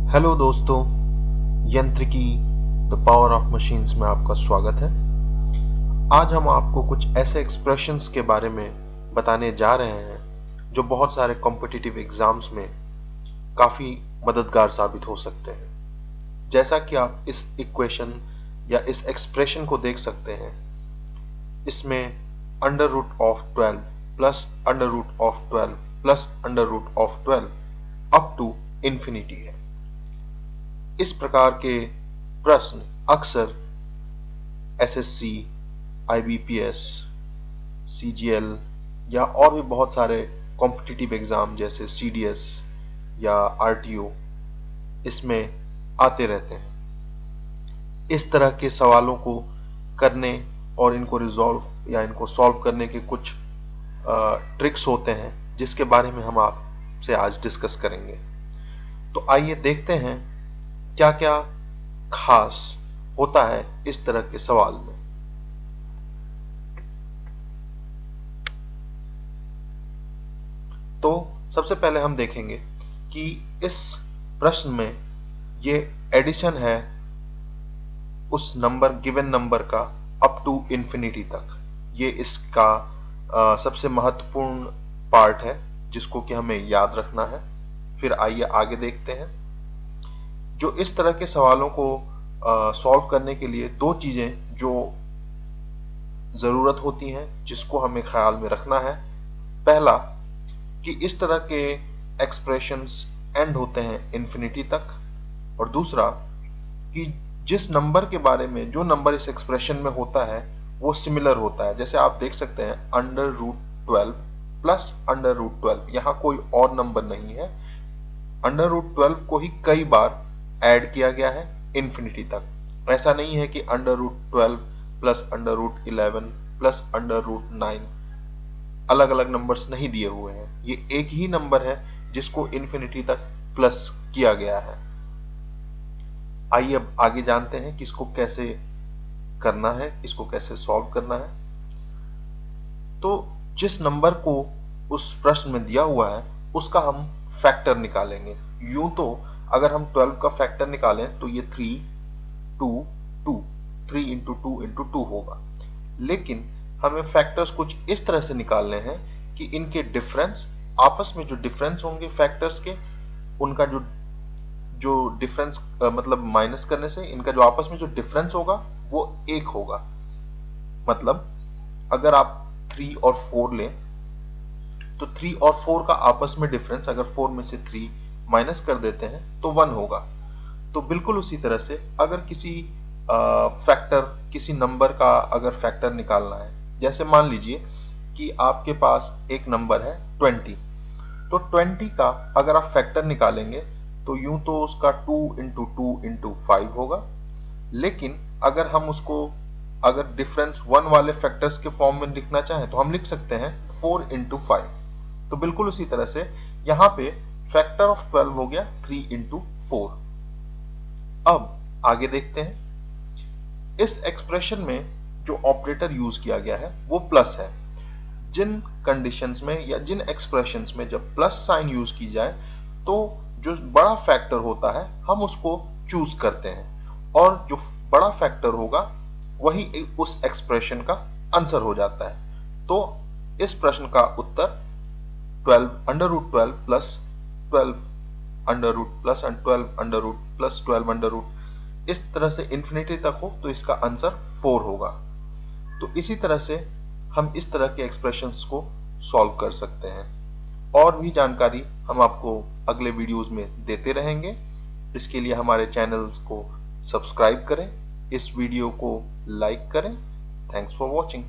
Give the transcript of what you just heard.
Hello दोस्तों, यंत्रिकी the power of machines में आपका स्वागत है। आज हम आपको कुछ ऐसे एक्सप्रेशंस के बारे में बताने जा रहे हैं जो बहुत सारे कॉम्पिटिटिव एग्जाम्स में काफी मददगार साबित हो सकते हैं। जैसा कि आप इस इक्वेशन या इस एक्सप्रेशन को देख सकते हैं, इसमें under root of 12 plus under root of 12 plus under root of 12 up to infinity है। इस प्रकार के प्रश्न अक्सर एसएससी, आईबीपीएस, सीजीएल या और भी बहुत सारे कॉम्पिटिटिव एग्जाम जैसे सीडीएस या आरटीओ इसमें आते रहते हैं। इस तरह के सवालों को करने और इनको रिजॉल्व या इनको सॉल्व करने के कुछ ट्रिक्स होते हैं जिसके बारे में हम आपसे आज डिस्कस करेंगे। तो आइए देखते हैं क्या क्या खास होता है इस तरह के सवाल में। तो सबसे पहले हम देखेंगे कि इस प्रश्न में ये एडिशन है उस नंबर, गिवन नंबर का अप टू इंफिनिटी तक। ये इसका सबसे महत्वपूर्ण पार्ट है जिसको कि हमें याद रखना है। फिर आइए आगे देखते हैं। जो इस तरह के सवालों को सॉल्व करने के लिए दो चीजें जो जरूरत होती हैं जिसको हमें ख्याल में रखना है। पहला कि इस तरह के एक्सप्रेशंस एंड होते हैं इंफिनिटी तक, और दूसरा कि जिस नंबर के बारे में, जो नंबर इस एक्सप्रेशन में होता है वो सिमिलर होता है। जैसे आप देख सकते हैं under root 12 plus under root 12, यहां कोई और नंबर नहीं है। अंडर रूट 12 को ही कई बार ऐड किया गया है इंफिनिटी तक। ऐसा नहीं है कि under root 12 plus under root 11 plus under root 9 अलग अलग नंबर्स नहीं दिए हुए हैं। ये एक ही नंबर है जिसको इंफिनिटी तक प्लस किया गया है। आइए अब आगे जानते हैं कि इसको कैसे करना है, इसको कैसे सॉल्व करना है। तो जिस नंबर को उस प्रश्न में दिया हुआ है उसका हम फैक्टर निकालेंगे। यूं तो अगर हम 12 का फैक्टर निकालें तो ये 3 2 2 3 इंटू 2 इंटू 2 होगा। लेकिन हमें फैक्टर्स कुछ इस तरह से निकालने हैं कि इनके डिफरेंस, आपस में जो डिफरेंस होंगे फैक्टर्स के, उनका जो डिफरेंस मतलब माइनस करने से इनका जो आपस में जो डिफरेंस होगा वो 1 होगा। मतलब अगर आप 3 और 4 लें तो 3 और 4 का आपस में डिफरेंस, अगर 4 में से 3 माइनस कर देते हैं तो 1 होगा। तो बिल्कुल उसी तरह से अगर किसी फैक्टर, किसी नंबर का अगर फैक्टर निकालना है, जैसे मान लीजिए कि आपके पास एक नंबर है 20, तो 20 का अगर आप फैक्टर निकालेंगे तो यूं तो उसका 2 इंटू 2 इंटू 5 होगा। लेकिन अगर हम उसको अगर डिफरेंस 1 वाले फैक्टर्स के फॉर्म में लिखना चाहें तो हम लिख सकते हैं 4 इंटू 5। तो बिल्कुल उसी तरह से यहां पे फैक्टर ऑफ 12 हो गया 3 इंटू 4। अब आगे देखते हैं। इस एक्सप्रेशन में जो ऑपरेटर यूज किया गया है वो प्लस है। जिन कंडीशंस में या जिन एक्सप्रेशंस में जब प्लस साइन यूज की जाए तो जो बड़ा फैक्टर होता है हम उसको चूज करते हैं, और जो बड़ा फैक्टर होगा वही उस एक्सप्रेशन का आंसर हो जाता है। तो इस प्रश्न का उत्तर 12 under root 12 plus 12 under root plus 12 under root plus 12 under root इस तरह से इंफिनिटी तक हो तो इसका आंसर 4 होगा। तो इसी तरह से हम इस तरह के एक्सप्रेशंस को सॉल्व कर सकते हैं। और भी जानकारी हम आपको अगले वीडियोस में देते रहेंगे। इसके लिए हमारे चैनल्स को सब्सक्राइब करें, इस वीडियो को लाइक करें। Thanks for watching.